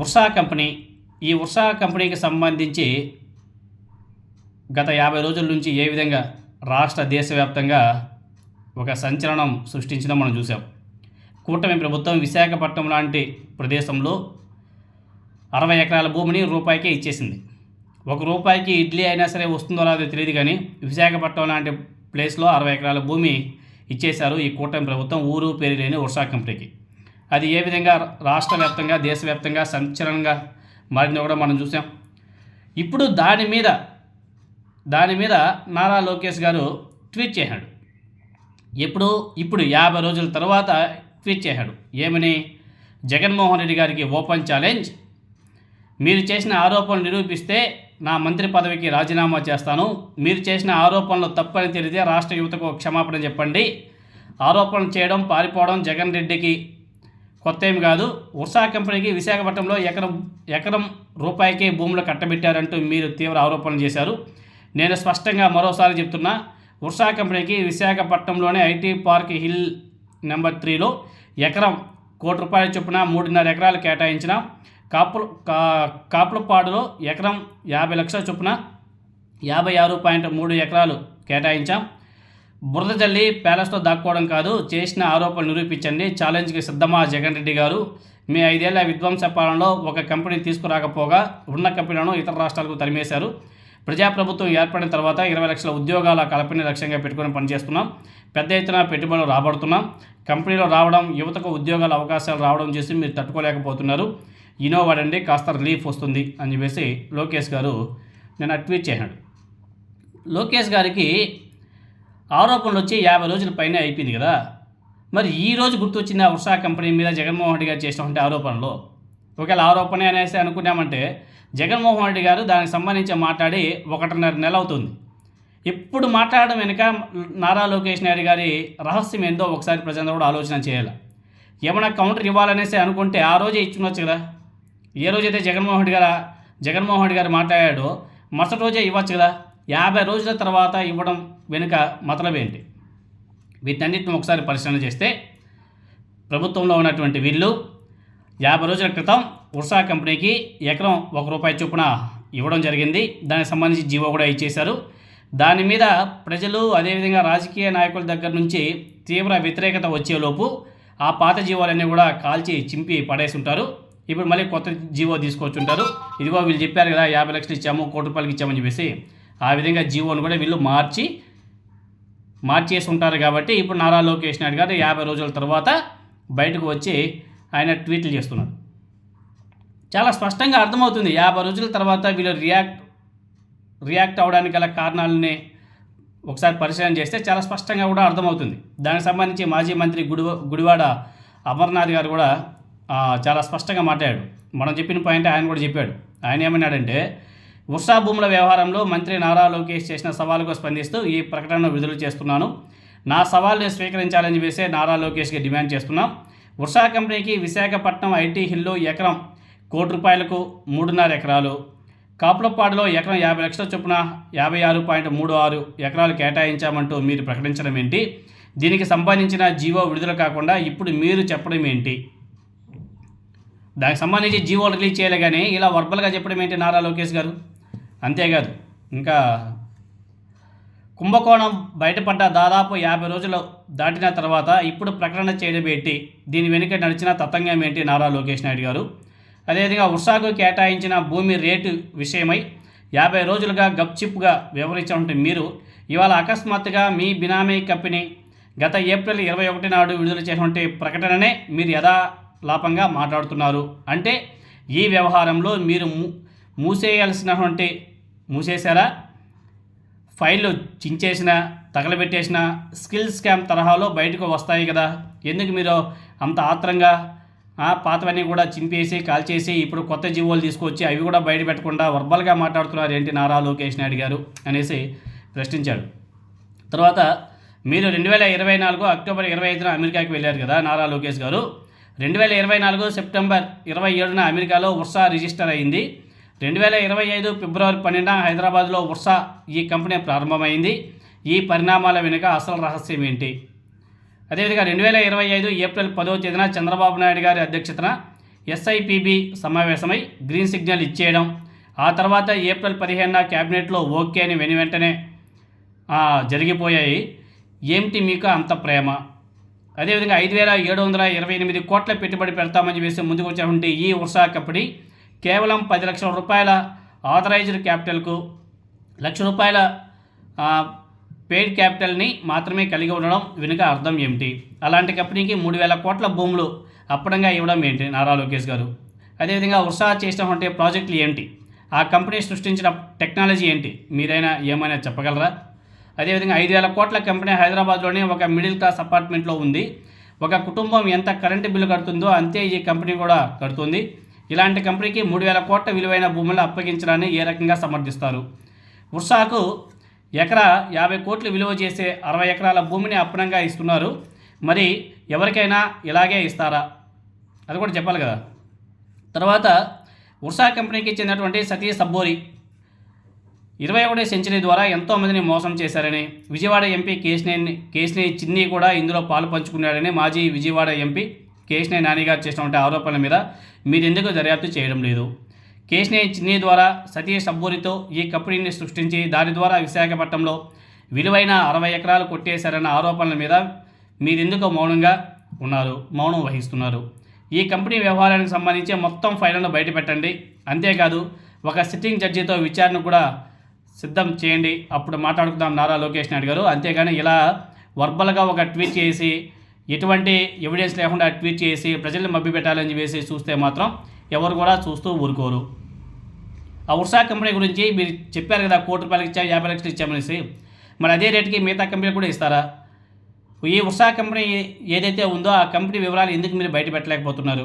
Ursa company. ఈ Ursa కంపెనీకి సంబంధించి గత 50 రోజుల నుంచి ఏ విధంగా రాష్ట్ర దేశవ్యాప్తంగా ఒక సంచలనం సృష్టించడం మనం చూసాం. కూటమి ప్రభుత్వం విశాఖపట్నం లాంటి ప్రదేశంలో 60 ఎకరాల భూమిని రూపాయికే ఇచ్చేసింది. రూపాయికి ఇడ్లీ అయినా సరే వస్తుందో రాదో తెలియదు, కానీ విశాఖపట్నం లాంటి ప్లేస్లో 60 ఎకరాల భూమి ఇచ్చేశారు ఈ కూటమి ప్రభుత్వం ఊరు పేరు లేని ఉర్సా కంపెనీకి. అది ఏ విధంగా రాష్ట్ర వ్యాప్తంగా దేశవ్యాప్తంగా సంచలనంగా మారిందో కూడా మనం చూసాం. ఇప్పుడు దాని మీద నారా లోకేష్ గారు ట్వీట్ చేశాడు. ఇప్పుడు 50 రోజుల తర్వాత ట్వీట్ చేశాడు. ఏమని? జగన్మోహన్ రెడ్డి గారికి ఓపెన్ ఛాలెంజ్. మీరు చేసిన ఆరోపణలు నిరూపిస్తే నా మంత్రి పదవికి రాజీనామా చేస్తాను. మీరు చేసిన ఆరోపణలు తప్పని తెలిస్తే రాష్ట్ర యువతకు క్షమాపణ చెప్పండి. ఆరోపణలు చేయడం, పారిపోవడం జగన్ రెడ్డికి కొత్త ఏమి కాదు. ఉర్సా కంపెనీకి విశాఖపట్నంలో ఎకరం రూపాయికే భూములు కట్టబెట్టారంటూ మీరు తీవ్ర ఆరోపణలు చేశారు. నేను స్పష్టంగా మరోసారి చెప్తున్నా, ఉర్సా కంపెనీకి విశాఖపట్నంలోని ఐటీ పార్క్ హిల్ నెంబర్ 3లో ఎకరం ₹1 చొప్పున 3.5 ఎకరాలు కేటాయించిన. కాపులపాడులో ఎకరం 50 లక్షల చొప్పున 56.3 ఎకరాలు కేటాయించాం. బురద జల్లి ప్యాలెస్లో దాక్కోవడం కాదు, చేసిన ఆరోపణలు నిరూపించండి. ఛాలెంజ్కి సిద్ధమా జగన్ రెడ్డి గారు? మీ 5 ఏళ్ల విధ్వంస పాలనలో ఒక కంపెనీ తీసుకురాకపోగా ఉన్న కంపెనీలను ఇతర రాష్ట్రాలకు తరిమేశారు. ప్రజాప్రభుత్వం ఏర్పడిన తర్వాత 20 లక్షల ఉద్యోగాల కల్పన లక్ష్యంగా పెట్టుకుని పనిచేస్తున్నాం. పెద్ద ఎత్తున పెట్టుబడులు రాబడుతున్నాం. కంపెనీలో రావడం, యువతకు ఉద్యోగాల అవకాశాలు రావడం చేసి మీరు తట్టుకోలేకపోతున్నారు. వాడండి, కాస్త రిలీఫ్ వస్తుంది అని చెప్పేసి లోకేష్ గారు నేను ట్వీట్ చేశాడు. లోకేష్ గారికి ఆరోపణలు వచ్చి 50 రోజుల పైన అయిపోయింది కదా. మరి ఈ రోజు గుర్తొచ్చిన ఉర్సా కంపెనీ మీద జగన్మోహన్ రెడ్డి గారు చేసినటువంటి ఆరోపణలు. ఒకవేళ ఆరోపణ అనేసి అనుకున్నామంటే జగన్మోహన్ రెడ్డి గారు దానికి సంబంధించి మాట్లాడి 1.5 నెల అవుతుంది. ఇప్పుడు మాట్లాడడం వెనుక నారా లోకేష్ నాయుడు గారి రహస్యం ఏందో ఒకసారి ప్రజలందరూ కూడా ఆలోచన చేయాలి. ఏమైనా కౌంటర్ ఇవ్వాలనేసి అనుకుంటే ఆ రోజే ఇచ్చుకోవచ్చు కదా. ఏ రోజైతే జగన్మోహన్ రెడ్డి గారు మాట్లాడాడో మరుసటి రోజే ఇవ్వచ్చు కదా. 50 రోజుల తర్వాత ఇవ్వడం వెనుక మతలబ్ ఏంటి? వీటన్నిటిని ఒకసారి పరిశీలన చేస్తే ప్రభుత్వంలో ఉన్నటువంటి వీళ్ళు 50 రోజుల క్రితం ఉర్సా కంపెనీకి ఎకరం ₹1 చొప్పున ఇవ్వడం జరిగింది. దానికి సంబంధించి జీవో కూడా ఇచ్చేశారు. దాని మీద ప్రజలు అదేవిధంగా రాజకీయ నాయకుల దగ్గర నుంచి తీవ్ర వ్యతిరేకత వచ్చేలోపు ఆ పాత జీవోలన్నీ కూడా కాల్చి చింపి పడేసి ఉంటారు. ఇప్పుడు మళ్ళీ కొత్త జీవో తీసుకొచ్చుంటారు. ఇదిగో వీళ్ళు చెప్పారు కదా 50 లక్షలు ఇచ్చాము, ₹1 ఇచ్చామని చెప్పేసి. ఆ విధంగా జీవోను కూడా వీళ్ళు మార్చేసి ఉంటారు. కాబట్టి ఇప్పుడు నారా లోకేష్ నాయుడు గారు 50 రోజుల తర్వాత బయటకు వచ్చి ఆయన ట్వీట్లు చేస్తున్నారు. చాలా స్పష్టంగా అర్థమవుతుంది. 50 రోజుల తర్వాత వీళ్ళు రియాక్ట్ అవడానికి గల కారణాలని ఒకసారి పరిశీలన చేస్తే చాలా స్పష్టంగా కూడా అర్థమవుతుంది. దానికి సంబంధించి మాజీ మంత్రి గుడివాడ అమర్నాథ్ గారు కూడా చాలా స్పష్టంగా మాట్లాడాడు. మనం చెప్పిన పాయింట్ ఆయన కూడా చెప్పాడు. ఆయన ఏమన్నాడంటే, ఉర్సా భూముల వ్యవహారంలో మంత్రి నారా లోకేష్ చేసిన సవాలుకు స్పందిస్తూ ఈ ప్రకటనను విడుదల చేస్తున్నాను. నా సవాల్ని స్వీకరించాలని చెప్పేసి నారా లోకేష్కి డిమాండ్ చేస్తున్నాం. ఉర్సా కంపెనీకి విశాఖపట్నం ఐటీ హిల్లో ఎకరం ₹1 3.5 ఎకరాలు, కాపులపాడులో ఎకరం 50 లక్షల చొప్పున 56.36 ఎకరాలు కేటాయించామంటూ మీరు ప్రకటించడం ఏంటి? దీనికి సంబంధించిన జీవో విడుదల కాకుండా ఇప్పుడు మీరు చెప్పడం ఏంటి? దానికి సంబంధించి జీవోలు రిలీజ్ చేయాలి, కానీ ఇలా వర్బల్గా చెప్పడం ఏంటి నారా లోకేష్ గారు? అంతేకాదు, ఇంకా కుంభకోణం బయటపడ్డ దాదాపు 50 రోజులు దాటిన తర్వాత ఇప్పుడు ప్రకటన చేయడం ఏంటి? దీని వెనుక నడిచిన తతంగం ఏంటి నారా లోకేష్ నాయుడు గారు? అదేవిధంగా ఉర్సాకు కేటాయించిన భూమి రేటు విషయమై 50 రోజులుగా గప్చిప్గా వ్యవహరించాలంటే మీరు ఇవాళ అకస్మాత్తుగా మీ బినామీ కంపెనీ గత ఏప్రిల్ 21 నాడు విడుదల చేసినటువంటి ప్రకటననే మీరు యథాలాపంగా మాట్లాడుతున్నారు. అంటే ఈ వ్యవహారంలో మీరు మూసేశారా? ఫైళ్ళు చించేసిన, తగలబెట్టేసిన స్కిల్ స్కామ్ తరహాలో బయటకు వస్తాయి కదా. ఎందుకు మీరు అంత ఆత్రంగా పాతవన్నీ కూడా చింపేసి కాల్చేసి ఇప్పుడు కొత్త జీవోలు తీసుకొచ్చి అవి కూడా బయట పెట్టకుండా వర్బల్గా మాట్లాడుతున్నారు ఏంటి నారా లోకేష్ నాయుడు గారు అనేసి ప్రశ్నించాడు. తర్వాత మీరు 2024 అక్టోబర్ 25న అమెరికాకి వెళ్ళారు కదా నారా లోకేష్ గారు. 2024 సెప్టెంబర్ 27న అమెరికాలో ఉర్సా రిజిస్టర్ అయింది. 2025 ఫిబ్రవరి 12న హైదరాబాద్లో ఉర్సా ఈ కంపెనీ ప్రారంభమైంది. ఈ పరిణామాల వెనుక అసలు రహస్యం ఏంటి? అదేవిధంగా 2025 ఏప్రిల్ 10వ తేదీన చంద్రబాబు నాయుడు గారి అధ్యక్షతన ఎస్ఐపిబి సమావేశమై గ్రీన్ సిగ్నల్ ఇచ్చేయడం, ఆ తర్వాత ఏప్రిల్ 15న క్యాబినెట్లో ఓకే అని వెంటనే జరిగిపోయాయి. ఏమిటి మీకు అంత ప్రేమ? అదేవిధంగా 5,728 కోట్ల పెట్టుబడి పెడతామని చెప్పేసి ముందుకు వచ్చేటువంటి ఈ ఉర్సా కంపెనీ కేవలం 10 లక్షల రూపాయల ఆథరైజ్డ్ క్యాపిటల్కు ₹1,00,000 పెయిడ్ క్యాపిటల్ని మాత్రమే కలిగి ఉండడం వెనుక అర్థం ఏమిటి? అలాంటి కంపెనీకి 3,000 కోట్ల భూములు అప్పడంగా ఇవ్వడం ఏంటి నారా లోకేష్ గారు? అదేవిధంగా ఉర్సా చేసినటువంటి ప్రాజెక్టులు ఏంటి? ఆ కంపెనీ సృష్టించిన టెక్నాలజీ ఏంటి? మీరైనా ఏమైనా చెప్పగలరా? అదేవిధంగా 5,000 కోట్ల కంపెనీ హైదరాబాద్లోని ఒక మిడిల్ క్లాస్ అపార్ట్మెంట్లో ఉంది. ఒక కుటుంబం ఎంత కరెంటు బిల్లు కడుతుందో అంతే ఈ కంపెనీ కూడా కడుతుంది. ఇలాంటి కంపెనీకి 3,000 కోట్ల విలువైన భూములను అప్పగించడాన్ని ఏ రకంగా సమర్థిస్తారు? ఉర్సాకు ఎకరా 50 కోట్లు విలువ చేసే 60 ఎకరాల భూమిని అప్పనంగా ఇస్తున్నారు. మరి ఎవరికైనా ఇలాగే ఇస్తారా? అది కూడా చెప్పాలి కదా. తర్వాత ఉర్సా కంపెనీకి చెందినటువంటి సతీష్ సబ్బోరి 21వ సెంచరీ ద్వారా ఎంతోమందిని మోసం చేశారని, విజయవాడ ఎంపీ కేశినేని చిన్ని కూడా ఇందులో పాలు పంచుకున్నాడని మాజీ విజయవాడ ఎంపీ కేశినేని నాని గారు చేసినటువంటి ఆరోపణల మీద మీరు ఎందుకు దర్యాప్తు చేయడం లేదు? కేశినేని చిన్ని ద్వారా సతీష్ సబ్బోరితో ఈ కంపెనీని సృష్టించి దాని ద్వారా విశాఖపట్నంలో విలువైన 60 ఎకరాలు కొట్టేశారన్న ఆరోపణల మీద మీరెందుకు మౌనం వహిస్తున్నారు? ఈ కంపెనీ వ్యవహారానికి సంబంధించి మొత్తం ఫైళ్లను బయటపెట్టండి. అంతేకాదు ఒక సిట్టింగ్ జడ్జితో విచారణ కూడా సిద్ధం చేయండి. అప్పుడు మాట్లాడుకుందాం నారా లోకేష్ నాయుడు గారు. అంతేగాని ఇలా వర్బల్గా ఒక ట్వీట్ చేసి ఎటువంటి ఎవిడెన్స్ లేకుండా ట్వీట్ చేసి ప్రజల్ని మభ్యపెట్టాలని చెప్పేసి చూస్తే మాత్రం ఎవరు కూడా చూస్తూ ఊరుకోరు. ఆ ఉర్సా కంపెనీ గురించి మీరు చెప్పారు కదా, ₹1,00,00,000 ఇచ్చా, 50 లక్షలు ఇచ్చామనేసి. మరి అదే రేటుకి మిగతా కంపెనీలు కూడా ఇస్తారా? ఈ ఉర్సా కంపెనీ ఏదైతే ఉందో ఆ కంపెనీ వివరాలు ఎందుకు మీరు బయట పెట్టలేకపోతున్నారు?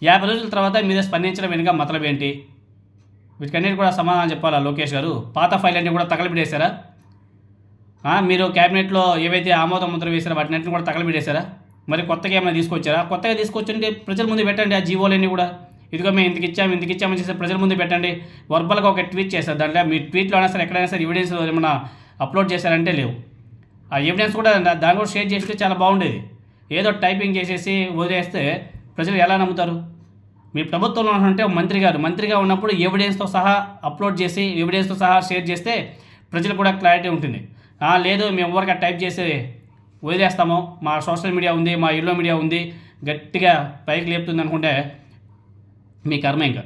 50 రోజుల తర్వాత మీరు స్పందించడం వెనుక మతలబ్ ఏంటి? వీటికన్నిటి కూడా సమాధానం చెప్పాలా లోకేష్ గారు? పాత ఫైల్ అన్నీ కూడా తగలబెట్టేశారా? మీరు క్యాబినెట్లో ఏవైతే ఆమోద ముద్ర వేశారో వాటిని కూడా తగలబెట్టేశారా? మరి కొత్తగా ఏమైనా తీసుకొచ్చారా? కొత్తగా తీసుకొచ్చుంటే ప్రజల ముందు పెట్టండి ఆ జీవోలన్నీ కూడా. ఇదిగో మేము ఇంతకు ఇచ్చామని చేస్తే ప్రజల ముందు పెట్టండి. వర్బల్గా ఒక ట్వీట్ చేశారు. దాంట్లో మీ ట్వీట్లో అయినా సరే ఎక్కడైనా సరే ఎవిడెన్స్ ఏమైనా అప్లోడ్ చేశారంటే లేవు. ఆ ఎవిడెన్స్ కూడా దాన్ని కూడా షేర్ చేస్తే చాలా బాగుండేది. ఏదో టైపింగ్ చేసేసి వదిలేస్తే ప్రజలు ఎలా నమ్ముతారు? మీ ప్రభుత్వంలో ఉంటే మంత్రిగా ఉన్నప్పుడు ఎవిడెన్స్తో సహా అప్లోడ్ చేసి ఎవిడెన్స్తో సహా షేర్ చేస్తే ప్రజలకు కూడా క్లారిటీ ఉంటుంది. లేదు మేము ఎవరికి టైప్ చేసి వదిలేస్తామో, మా సోషల్ మీడియా ఉంది, మా ఇల్లో మీడియా ఉంది, గట్టిగా పైకి లేపుతుంది అనుకుంటే మీ కర్మ ఇంకా.